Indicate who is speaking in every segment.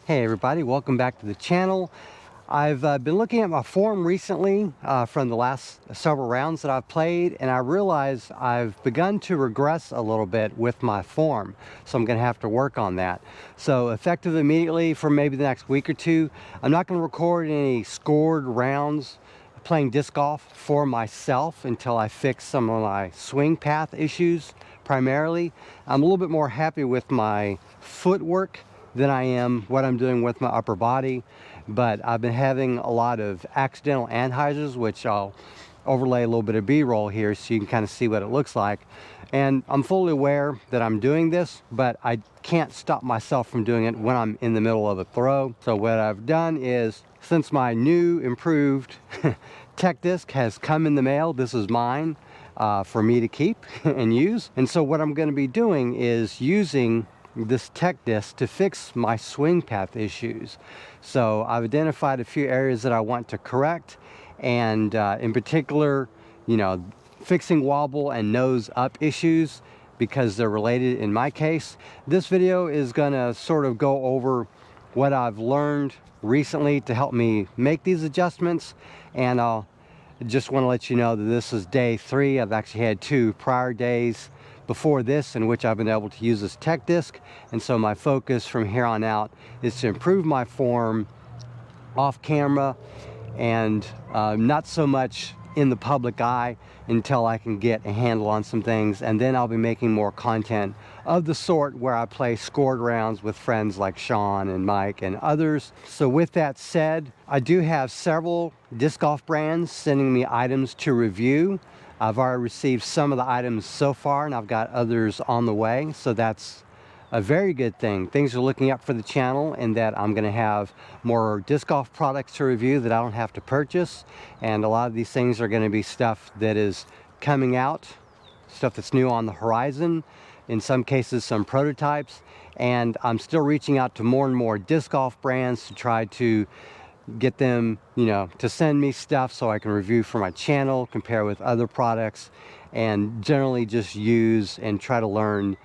Speaker 1: Hey everybody, welcome back to the channel. I've been looking at my form recently from the last several rounds that I've played, and I realize I've begun to regress a little bit with my form, so I'm going to have to work on that. So effective immediately for maybe the next week or two, I'm not going to record any scored rounds playing disc golf for myself until I fix some of my swing path issues primarily. I'm a little bit more happy with my footwork than I am what I'm doing with my upper body, but I've been having a lot of accidental anhydrous, which I'll overlay a little bit of B-roll here so you can kind of see what it looks like. And I'm fully aware that I'm doing this, but I can't stop myself from doing it when I'm in the middle of a throw. So what I've done is, since my new improved tech disc has come in the mail, this is mine for me to keep and use. And so what I'm going to be doing is using this tech disc to fix my swing path issues. So I've identified a few areas that I want to correct, and in particular, fixing wobble and nose up issues because they're related in my case. This video is going to sort of go over what I've learned recently to help me make these adjustments, and I'll just want to let you know that this is day 3. I've actually had 2 prior days before this in which I've been able to use this tech disc, and so my focus from here on out is to improve my form off camera and not so much in the public eye until I can get a handle on some things, and then I'll be making more content of the sort where I play scored rounds with friends like Sean and Mike and others. So with that said, I do have several disc golf brands sending me items to review. I've already received some of the items so far, and I've got others on the way, so that's a very good thing. Things are looking up for the channel in that I'm going to have more disc golf products to review that I don't have to purchase, and a lot of these things are going to be stuff that is coming out, stuff that's new on the horizon, in some cases some prototypes, and I'm still reaching out to more and more disc golf brands to try to get them, to send me stuff so I can review for my channel, compare with other products, and generally just use and try to learn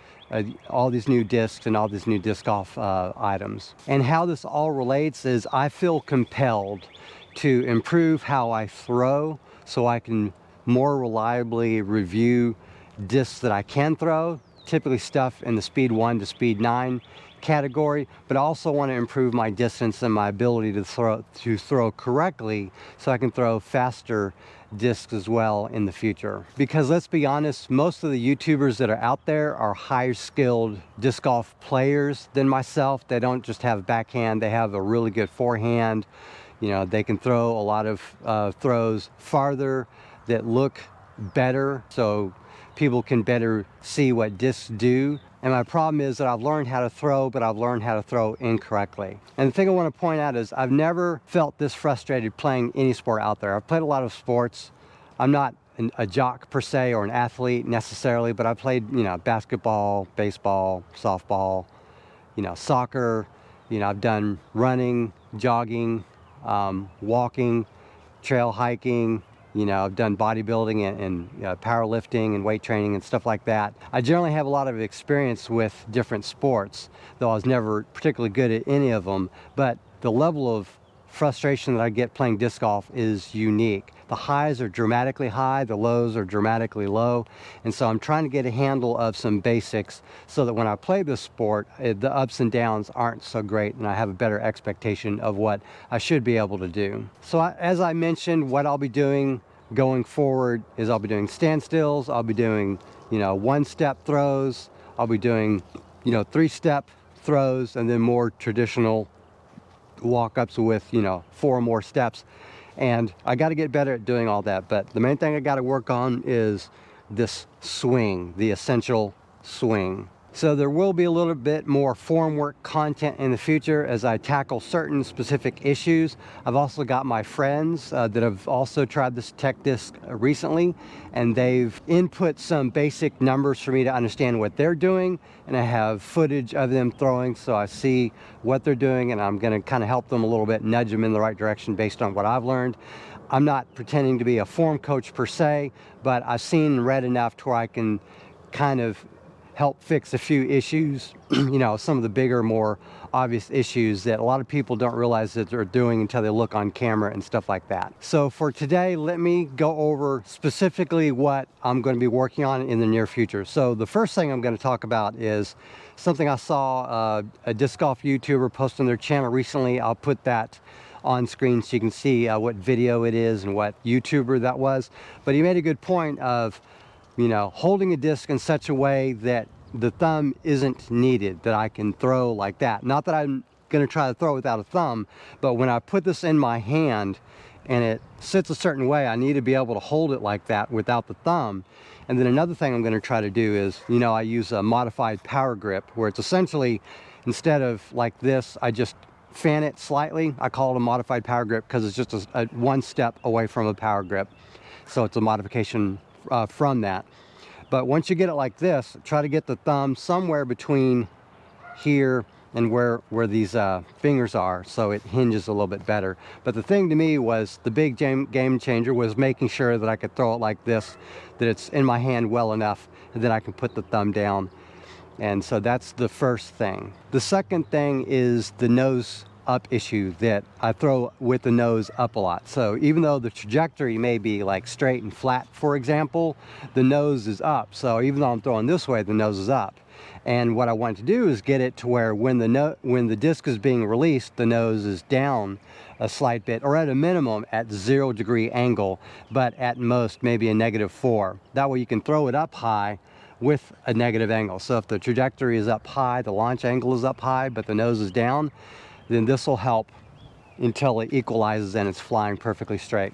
Speaker 1: all these new discs and all these new disc golf items. And how this all relates is I feel compelled to improve how I throw so I can more reliably review discs that I can throw, typically stuff in the speed 1 to speed 9 category, but I also want to improve my distance and my ability to throw correctly so I can throw faster discs as well in the future. Because let's be honest, most of the YouTubers that are out there are higher skilled disc golf players than myself. They don't just have backhand, they have a really good forehand. They can throw a lot of throws farther that look better, so people can better see what discs do. And my problem is that I've learned how to throw, but I've learned how to throw incorrectly. And the thing I want to point out is I've never felt this frustrated playing any sport out there. I've played a lot of sports. I'm not a jock per se or an athlete necessarily, but I've played, basketball, baseball, softball, soccer. I've done running, jogging, walking, trail hiking. I've done bodybuilding and powerlifting and weight training and stuff like that. I generally have a lot of experience with different sports, though I was never particularly good at any of them. But the level of frustration that I get playing disc golf is unique. The highs are dramatically high, the lows are dramatically low. And so I'm trying to get a handle of some basics so that when I play this sport, the ups and downs aren't so great, and I have a better expectation of what I should be able to do. So as I mentioned, what I'll be doing going forward is I'll be doing standstills, I'll be doing, one-step throws, I'll be doing, 3-step throws, and then more traditional walk-ups with 4 more steps. And I got to get better at doing all that, but the main thing I got to work on is this swing, the essential swing. So there will be a little bit more form work content in the future as I tackle certain specific issues. I've also got my friends that have also tried this tech disc recently, and they've input some basic numbers for me to understand what they're doing, and I have footage of them throwing so I see what they're doing, and I'm going to kind of help them a little bit, nudge them in the right direction based on what I've learned. I'm not pretending to be a form coach per se, but I've seen and read enough to where I can kind of help fix a few issues, you know, some of the bigger, more obvious issues that a lot of people don't realize that they're doing until they look on camera and stuff like that. So for today, let me go over specifically what I'm going to be working on in the near future. So the first thing I'm going to talk about is something I saw a disc golf YouTuber post on their channel recently. I'll put that on screen so you can see what video it is and what YouTuber that was. But he made a good point of, you know, holding a disc in such a way that the thumb isn't needed, that I can throw like that. Not that I'm going to try to throw without a thumb, but when I put this in my hand and it sits a certain way, I need to be able to hold it like that without the thumb. And then another thing I'm going to try to do is, you know, I use a modified power grip where it's essentially, instead of like this, I just fan it slightly. I call it a modified power grip because it's just a one step away from a power grip. So it's a modification from that. But once you get it like this, try to get the thumb somewhere between here and where these fingers are, so it hinges a little bit better. But the thing to me was, the big game changer was making sure that I could throw it like this, that it's in my hand well enough, and then I can put the thumb down. And so that's the first thing. The second thing is the nose up issue, that I throw with the nose up a lot. So even though the trajectory may be like straight and flat, for example, the nose is up. So even though I'm throwing this way, the nose is up. And what I want to do is get it to where when the disc is being released, the nose is down a slight bit, or at a minimum at 0-degree angle, but at most maybe a -4. That way you can throw it up high with a negative angle. So if the trajectory is up high, the launch angle is up high, but the nose is down, then this will help until it equalizes and it's flying perfectly straight.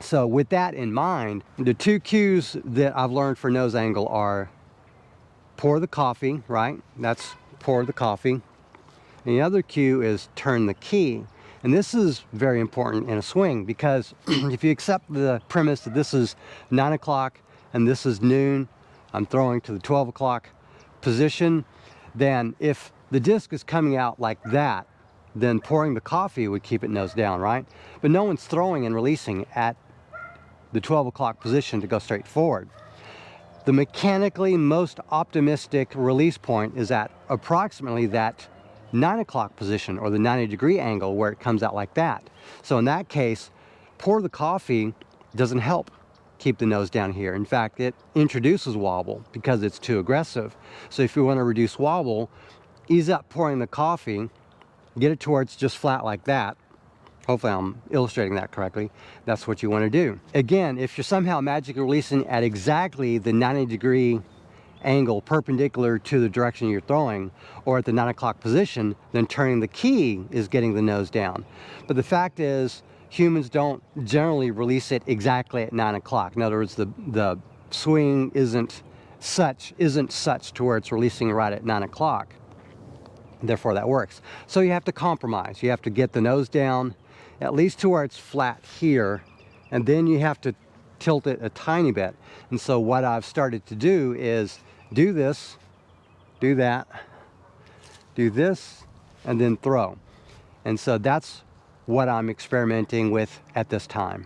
Speaker 1: So with that in mind, the two cues that I've learned for nose angle are pour the coffee, right? That's pour the coffee. And the other cue is turn the key. And this is very important in a swing, because if you accept the premise that this is 9 o'clock and this is noon, I'm throwing to the 12 o'clock position, then if the disc is coming out like that, then pouring the coffee would keep it nose down, right? But no one's throwing and releasing at the 12 o'clock position to go straight forward. The mechanically most optimistic release point is at approximately that 9 o'clock position, or the 90-degree angle where it comes out like that. So in that case, pour the coffee doesn't help keep the nose down here. In fact, it introduces wobble because it's too aggressive. So if you want to reduce wobble, ease up pouring the coffee, get it towards just flat like that. Hopefully I'm illustrating that correctly. That's what you want to do. Again, if you're somehow magically releasing at exactly the 90-degree angle perpendicular to the direction you're throwing, or at the 9 o'clock position, then turning the key is getting the nose down. But the fact is, humans don't generally release it exactly at 9 o'clock. In other words, the swing isn't such to where it's releasing right at 9 o'clock. Therefore that works. So you have to compromise. You have to get the nose down at least to where it's flat here, and then you have to tilt it a tiny bit. And so what I've started to do is do this, do that, do this, and then throw. And so that's what I'm experimenting with at this time.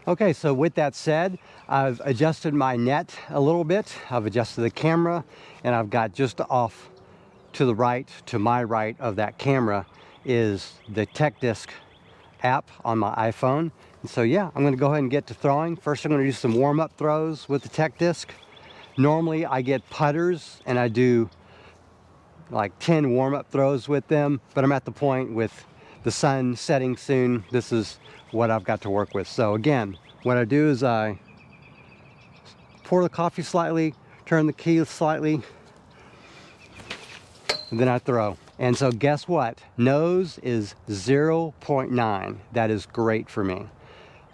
Speaker 1: Okay, so with that said, I've adjusted my net a little bit. I've adjusted the camera, and I've got just off to the right, to my right of that camera, is the Tech Disc app on my iPhone. And so yeah, I'm going to go ahead and get to throwing. First, I'm going to do some warm-up throws with the Tech Disc. Normally I get putters and I do like 10 warm-up throws with them, but I'm at the point with the sun setting soon, this is what I've got to work with. So again, what I do is I pour the coffee slightly, turn the key slightly, and then I throw. And so guess what? Nose is 0.9. That is great for me.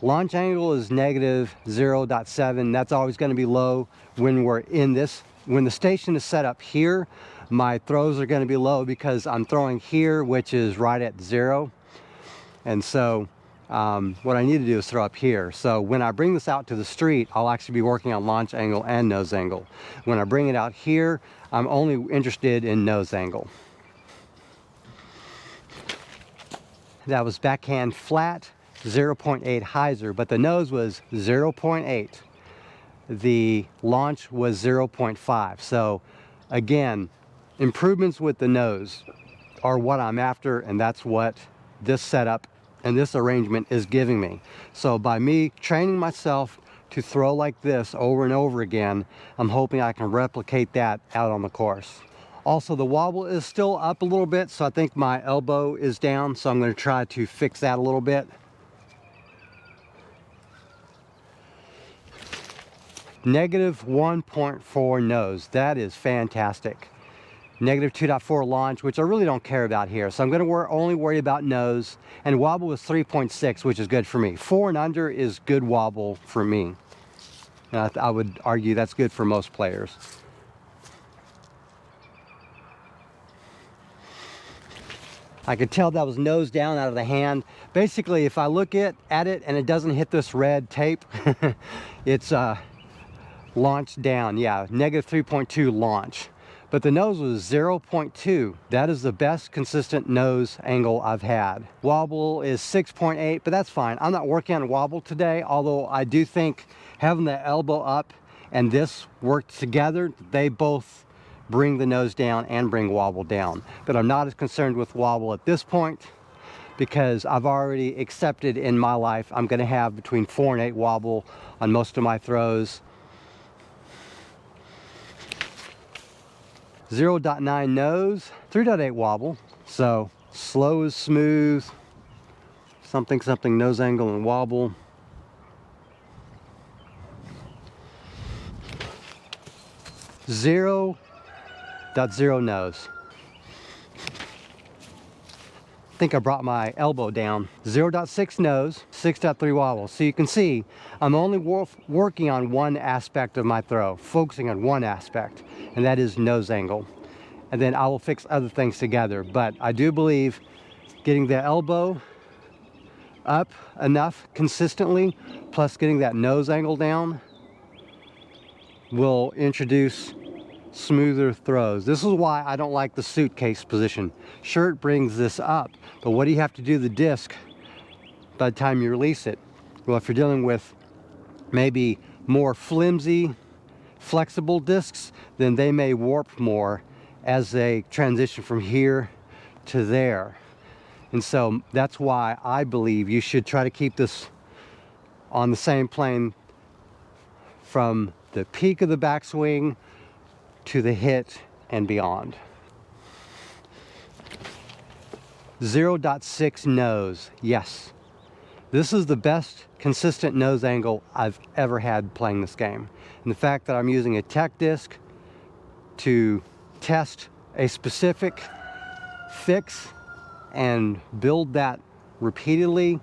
Speaker 1: Launch angle is -0.7. That's always going to be low when we're in this. When the station is set up here, my throws are going to be low because I'm throwing here, which is right at 0. And so what I need to do is throw up here. So when I bring this out to the street, I'll actually be working on launch angle and nose angle. When I bring it out here, I'm only interested in nose angle. That was backhand flat, 0.8 hyzer, but the nose was 0.8. The launch was 0.5. So Again, improvements with the nose are what I'm after, and that's what this setup and this arrangement is giving me. So by me training myself to throw like this over and over again, I'm hoping I can replicate that out on the course. Also, the wobble is still up a little bit, so I think my elbow is down, so I'm going to try to fix that a little bit. Negative 1.4 nose, that is fantastic. Negative 2.4 launch, which I really don't care about here. So I'm going to only worry about nose, and wobble is 3.6, which is good for me. 4 and under is good wobble for me. And I would argue that's good for most players. I could tell that was nose down out of the hand. Basically, if I look at it and it doesn't hit this red tape, it's launch down. Yeah, negative 3.2 launch. But the nose was 0.2. That is the best consistent nose angle I've had. Wobble is 6.8, but that's fine. I'm not working on wobble today, although I do think having the elbow up and this work together, they both bring the nose down and bring wobble down. But I'm not as concerned with wobble at this point because I've already accepted in my life I'm going to have between 4 and 8 wobble on most of my throws. 0.9 nose, 3.8 wobble. So slow is smooth, something nose angle and wobble. Zero nose. I think I brought my elbow down. 0.6 nose, 6.3 wobble. So you can see I'm only working on one aspect of my throw, focusing on one aspect, and that is nose angle. And then I will fix other things together. But I do believe getting the elbow up enough consistently, plus getting that nose angle down, will introduce smoother throws. This is why I don't like the suitcase position. Sure, it brings this up, but what do you have to do to the disc by the time you release it? Well, if you're dealing with maybe more flimsy, flexible discs, then they may warp more as they transition from here to there. And so that's why I believe you should try to keep this on the same plane from the peak of the backswing to the hit and beyond. 0.6 nose, yes. This is the best consistent nose angle I've ever had playing this game. And the fact that I'm using a tech disc to test a specific fix and build that repeatedly,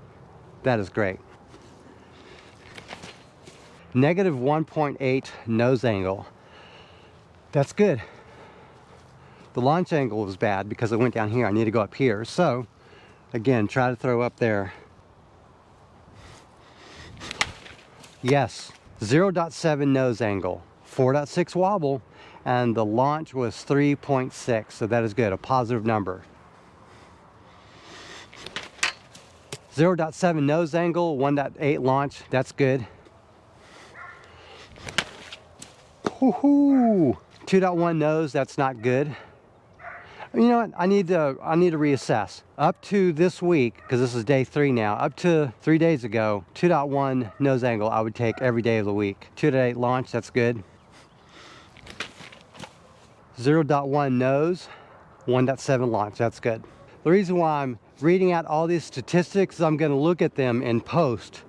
Speaker 1: that is great. Negative 1.8 nose angle. That's good. The launch angle was bad because it went down here. I need to go up here. So, again, try to throw up there. Yes, 0.7 nose angle, 4.6 wobble, and the launch was 3.6, so that is good, a positive number. 0.7 nose angle, 1.8 launch, that's good. Woohoo! 2.1 nose, that's not good. You know what, I need to reassess. Up to this week, because this is day 3 now, up to 3 days ago, 2.1 nose angle I would take every day of the week. 2.8 launch, that's good. 0.1 nose, 1.7 launch, that's good. The reason why I'm reading out all these statistics is I'm going to look at them in post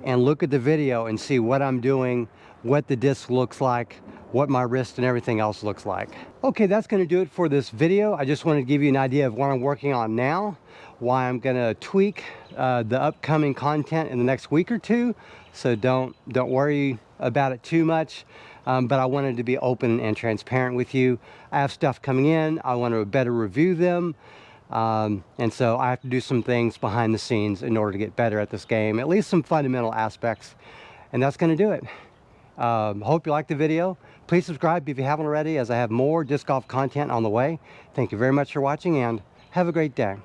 Speaker 1: and look at the video and see what I'm doing, what the disc looks like, what my wrist and everything else looks like. Okay, that's going to do it for this video. I just wanted to give you an idea of what I'm working on now, why I'm going to tweak the upcoming content in the next week or two. So don't worry about it too much. But I wanted to be open and transparent with you. I have stuff coming in. I want to better review them. And so I have to do some things behind the scenes in order to get better at this game, at least some fundamental aspects. And that's going to do it. Hope you liked the video. Please subscribe if you haven't already, as I have more disc golf content on the way. Thank you very much for watching, and have a great day.